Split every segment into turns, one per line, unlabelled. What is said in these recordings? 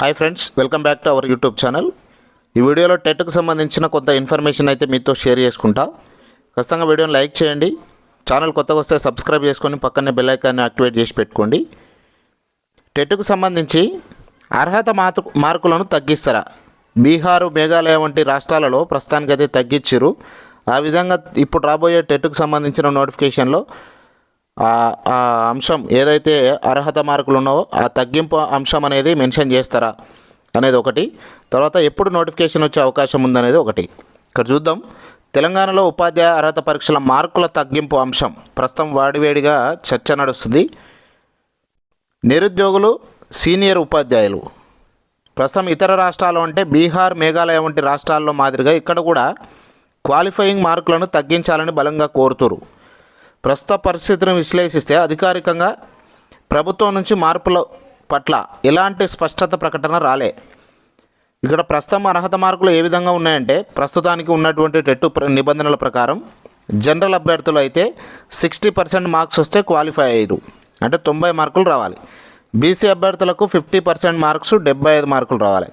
Hi friends, welcome back to our YouTube channel. ఈ వీడియోలో టెట్కు సంబంధించిన కొంత ఇన్ఫర్మేషన్ అయితే మీతో షేర్ చేసుకుంటా. ఖచ్చితంగా వీడియోని లైక్ చేయండి. ఛానల్ కొత్తగా వస్తే సబ్స్క్రైబ్ చేసుకొని పక్కనే బెల్ ఐకాన్ని యాక్టివేట్ చేసి పెట్టుకోండి. టెట్కు సంబంధించి అర్హత మార్కులను తగ్గిస్తారా? బీహారు, మేఘాలయ వంటి రాష్ట్రాలలో ప్రస్తుతానికైతే తగ్గించారు. ఆ విధంగా ఇప్పుడు రాబోయే టెట్కు సంబంధించిన నోటిఫికేషన్లో ఆ అంశం ఏదైతే అర్హత మార్కులు ఉన్నావో ఆ తగ్గింపు అంశం అనేది మెన్షన్ చేస్తారా అనేది ఒకటి. తర్వాత ఎప్పుడు నోటిఫికేషన్ వచ్చే అవకాశం ఉందనేది ఒకటి. ఇక్కడ చూద్దాం. తెలంగాణలో ఉపాధ్యాయ అర్హత పరీక్షల మార్కుల తగ్గింపు అంశం ప్రస్తుతం వాడివేడిగా చర్చ నడుస్తుంది. నిరుద్యోగులు, సీనియర్ ఉపాధ్యాయులు ప్రస్తుతం ఇతర రాష్ట్రాలు అంటే బీహార్, మేఘాలయ వంటి రాష్ట్రాల్లో మాదిరిగా ఇక్కడ కూడా క్వాలిఫైయింగ్ మార్కులను తగ్గించాలని బలంగా కోరుతురు. ప్రస్తుత పరిస్థితిని విశ్లేషిస్తే అధికారికంగా ప్రభుత్వం నుంచి మార్పుల పట్ల ఎలాంటి స్పష్టత ప్రకటన రాలే. ఇక్కడ ప్రస్తుతం అర్హత మార్కులు ఏ విధంగా ఉన్నాయంటే, ప్రస్తుతానికి ఉన్నటువంటి టెట్ నిబంధనల ప్రకారం జనరల్ అభ్యర్థులు అయితే 60% మార్క్స్ వస్తే క్వాలిఫై అయ్యారు, అంటే 90 మార్కులు రావాలి. బీసీ అభ్యర్థులకు 50% మార్క్స్ 75 మార్కులు రావాలి.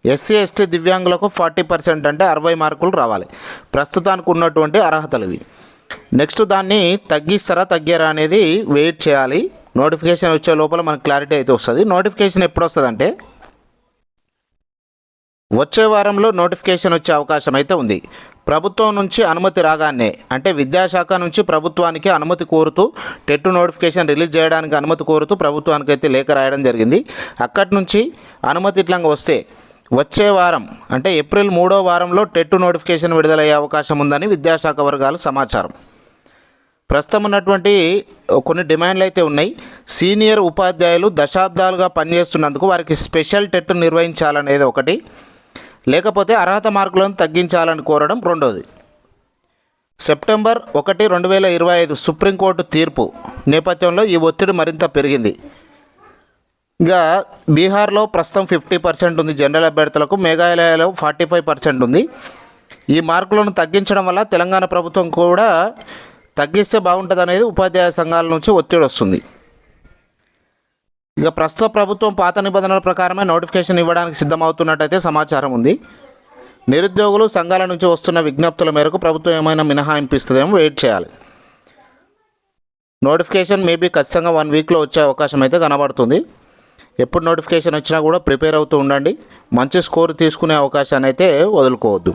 ఎస్సీ, ఎస్టీ, దివ్యాంగులకు 40% అంటే 60 మార్కులు రావాలి. ప్రస్తుతానికి ఉన్నటువంటి అర్హతలు ఇవి. నెక్స్ట్ దాన్ని తగ్గిస్తారా తగ్గారా అనేది వెయిట్ చేయాలి. నోటిఫికేషన్ వచ్చే లోపల మనకు క్లారిటీ అయితే వస్తుంది. నోటిఫికేషన్ ఎప్పుడు వస్తుందంటే వచ్చే వారంలో నోటిఫికేషన్ వచ్చే అవకాశం అయితే ఉంది. ప్రభుత్వం నుంచి అనుమతి రాగానే, అంటే విద్యాశాఖ నుంచి ప్రభుత్వానికి అనుమతి కోరుతూ టెట్ నోటిఫికేషన్ రిలీజ్ చేయడానికి అనుమతి కోరుతూ ప్రభుత్వానికి అయితే లేఖ రాయడం జరిగింది. అక్కడి నుంచి అనుమతి ఇట్లంగా వస్తే వచ్చే వారం అంటే ఏప్రిల్ 3వ వారంలో టెట్ నోటిఫికేషన్ విడుదలయ్యే అవకాశం ఉందని విద్యాశాఖ వర్గాలు సమాచారం. ప్రస్తుతం ఉన్నటువంటి కొన్ని డిమాండ్లు అయితే ఉన్నాయి. సీనియర్ ఉపాధ్యాయులు దశాబ్దాలుగా పనిచేస్తున్నందుకు వారికి స్పెషల్ టెట్ నిర్వహించాలనేది ఒకటి, లేకపోతే అర్హత మార్కులను తగ్గించాలని కోరడం రెండోది. సెప్టెంబర్ 1, 2025 సుప్రీంకోర్టు తీర్పు నేపథ్యంలో ఈ ఒత్తిడి మరింత పెరిగింది. ఇంకా బీహార్లో ప్రస్తుతం 50% ఉంది జనరల్ అభ్యర్థులకు, మేఘాలయలో 45% ఉంది. ఈ మార్కులను తగ్గించడం వల్ల తెలంగాణ ప్రభుత్వం కూడా తగ్గిస్తే బాగుంటుంది అనేది ఉపాధ్యాయ సంఘాల నుంచి ఒత్తిడి వస్తుంది. ఇక ప్రస్తుత ప్రభుత్వం పాత నిబంధనల ప్రకారమే నోటిఫికేషన్ ఇవ్వడానికి సిద్ధమవుతున్నట్టయితే సమాచారం ఉంది. నిరుద్యోగులు సంఘాల నుంచి వస్తున్న విజ్ఞప్తుల మేరకు ప్రభుత్వం ఏమైనా మినహాయింపు ఇస్తుందేమో వెయిట్ చేయాలి. నోటిఫికేషన్ మేబీ ఖచ్చితంగా 1 వీక్లో వచ్చే అవకాశం అయితే కనబడుతుంది. ఎప్పుడు నోటిఫికేషన్ వచ్చినా కూడా ప్రిపేర్ అవుతూ ఉండండి. మంచి స్కోర్ తీసుకునే అవకాశాన్ని అయితే వదులుకోవద్దు.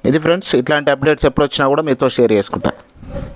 ఇది ఫ్రెండ్స్, ఇట్లాంటి అప్డేట్స్ ఎప్పుడు వచ్చినా కూడా మీతో షేర్ చేసుకుంటా.